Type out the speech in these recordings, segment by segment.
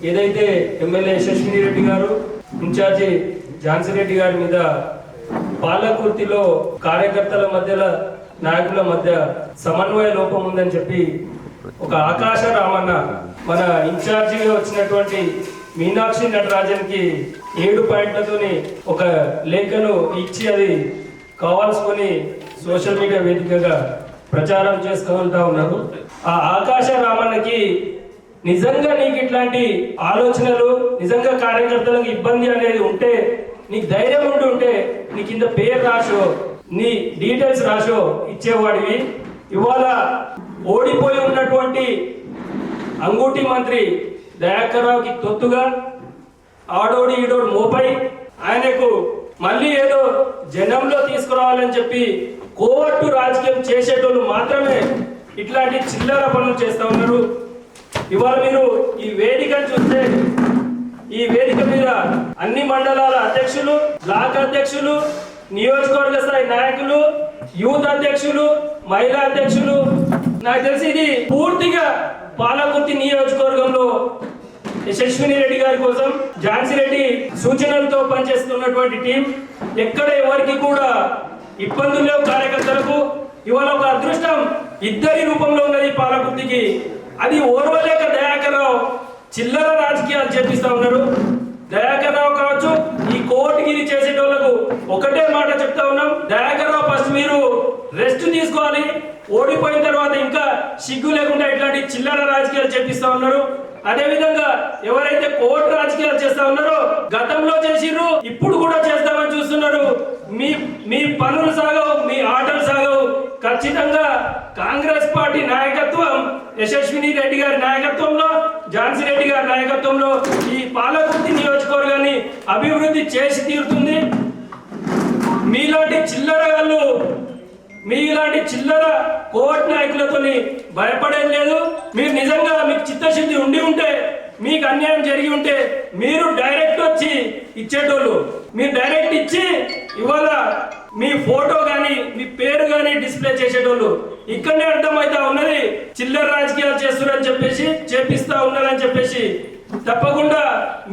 ఏదైతే ఎమ్మెల్యే యశస్విని రెడ్డి గారు ఇన్ఛార్జి ఝాన్సీ రెడ్డి గారి మీద పాలకుర్తిలో కార్యకర్తల మధ్యలో నాయకుల మధ్య సమన్వయ లోపం ఉందని చెప్పి ఒక ఆకాశ రామన్న మన ఇన్ఛార్జిగా వచ్చినటువంటి మీనాక్షి నటరాజన్కి 7 పాయింట్లతోని ఒక లేఖను ఇచ్చి అది కావాల్సుకొని సోషల్ మీడియా వేదికగా ప్రచారం చేసుకుంటా ఉన్నారు. ఆ ఆకాశ రామన్నకి నిజంగా నీకు ఇట్లాంటి ఆలోచనలు నిజంగా కార్యకర్తలకు ఇబ్బంది అనేది ఉంటే నీకు ధైర్యం ఉంటే నీ కింద పేరు రాసో నీ డీటెయిల్స్ రాసో ఇచ్చేవాడివి. ఇవాళ ఓడిపోయి ఉన్నటువంటి అంగూటి మంత్రి దయాకర్ రావుకి తొత్తుగా ఆడోడి ఈడోడు మోపై ఆయనకు మళ్ళీ ఏదో జనంలో తీసుకురావాలని చెప్పి కోవట్టు రాజకీయం చేసేటోళ్ళు మాత్రమే ఇట్లాంటి చిల్లర పనులు చేస్తూ ఉన్నారు. ఇవాళ మీరు ఈ వేదికను చూస్తే ఈ వేదిక మీద అన్ని మండలాల అధ్యక్షులు, బ్లాక్ అధ్యక్షులు, నియోజకవర్గ స్థాయి నాయకులు, యూత్ అధ్యక్షులు, మహిళా అధ్యక్షులు, నాకు తెలిసి ఇది పూర్తిగా పాలకుర్తి నియోజకవర్గంలో యశస్విని రెడ్డి గారి కోసం ఝాన్సీ రెడ్డి సూచనలతో పనిచేస్తున్నటువంటి టీం. ఎక్కడ ఎవరికి కూడా ఇబ్బందులు లేవు కార్యకర్తలకు. ఇవాళ ఒక అదృష్టం ఇద్దరి రూపంలో ఉన్నది పాలకుర్తికి. అది ఓర్వలేక దయాకర్ రావు చిల్లర రాజకీయాలు చేపిస్తా ఉన్నారు. దయాకర్ రావు కావచ్చు, ఈ కోర్టుగిరి చేసేటోళ్లకు ఒకటే మాట చెప్తా ఉన్నాం, దయాకర్ రావు ఫస్ట్ మీరు రెస్ట్ తీసుకోవాలి. ఓడిపోయిన తర్వాత ఇంకా సిగ్గు లేకుండా ఇట్లాంటి చిల్లర రాజకీయాలు చేపిస్తా ఉన్నారు. అదే విధంగా ఎవరైతే కోర్టు రాజకీయాలు చేస్తా ఉన్నారో గతంలో చేసిర్రు, ఇప్పుడు కూడా చేస్తామని చూస్తున్నారు. మీ పనులు సాగవు, మీ ఆటలు సాగవు. ఖచ్చితంగా కాంగ్రెస్ పార్టీ నాయకత్వం యశస్విని రెడ్డి గారి నాయకత్వంలో, ఝాన్సీ రెడ్డి గారి నాయకత్వంలో ఈ పాలకుర్తి నియోజకవర్గాన్ని అభివృద్ధి చేసి తీరుతుంది. మీలాంటి చిల్లర కోర్టు నాయకులతో భయపడేది లేదు. మీరు నిజంగా మీకు చిత్తశుద్ధి ఉంటే, మీకు అన్యాయం జరిగి ఉంటే మీరు డైరెక్ట్ వచ్చి ఇచ్చేటోళ్ళు. మీరు డైరెక్ట్ ఇచ్చి ఇవాళ మీ ఫోటో కానీ మీ పేరు కానీ డిస్ప్లే చేసేటోళ్ళు. ఇక్కడనే అర్థమైతా ఉన్నది చిల్లర రాజకీయాలు చేస్తున్నారని చెప్పేసి, చేపిస్తా ఉన్నారని చెప్పేసి. తప్పకుండా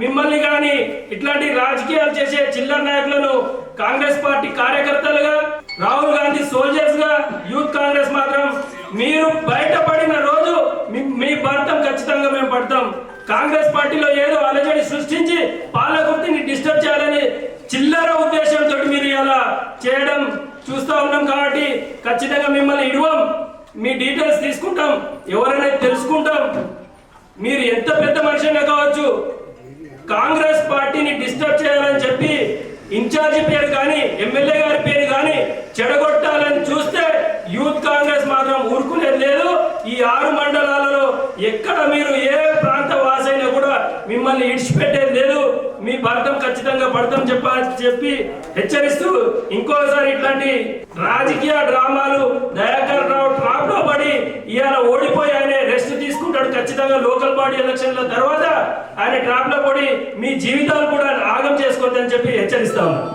మిమ్మల్ని కానీ ఇట్లాంటి రాజకీయాలు చేసే చిల్లర నాయకులను కాంగ్రెస్ పార్టీ కార్యకర్తలుగా, రాహుల్ గాంధీ సోల్జర్స్ గా, యూత్ కాంగ్రెస్ మాత్రం మీరు బయటపడిన రోజు మీ భర్తం ఖచ్చితంగా మేము పడతాం. కాంగ్రెస్ పార్టీలో ఏదో అలజడి సృష్టించి పాలకుర్తిని డిస్టర్బ్ చేయాలని చిల్లర ఉద్దేశంతో మీరు ఇలా చేయడం చూస్తూ ఉన్నాం. కాబట్టి ఖచ్చితంగా మిమ్మల్ని ఇడవం, మీ డీటెయిల్స్ తీసుకుంటాం, ఎవరైనా తెలుసుకుంటాం. మీరు ఎంత పెద్ద మనిషిగా కావచ్చు, కాంగ్రెస్ పార్టీని డిస్టర్బ్ చేయాలని చెప్పి ఇన్ఛార్జి పేరు కానీ ఎమ్మెల్యే గారి పేరు కానీ చెడగొట్టాలని చూస్తే యూత్ కాంగ్రెస్ మాత్రం ఊరుకునేది లేదు. ఈ 6 మండలాలలో ఎక్కడ మీరు ఏ ప్రాంత వాసైనా కూడా మిమ్మల్ని ఇడిచిపెట్టేది లేదు. మీ భర్తం ఖచ్చితంగా పడతాం చెప్పి హెచ్చరిస్తూ, ఇంకోసారి ఇట్లాంటి రాజకీయ డ్రామాలు దయాకర్ రావు ట్రాప్ లో పడి ఇవాళ ఓడిపోయి ఆయన రెస్ట్ తీసుకుంటాడు. ఖచ్చితంగా లోకల్ బాడీ ఎలక్షన్ల తర్వాత ఆయన ట్రాప్ లో పడి మీ జీవితాలు కూడా ఆగం చేసుకోవద్దని చెప్పి హెచ్చరిస్తా ఉన్నాను.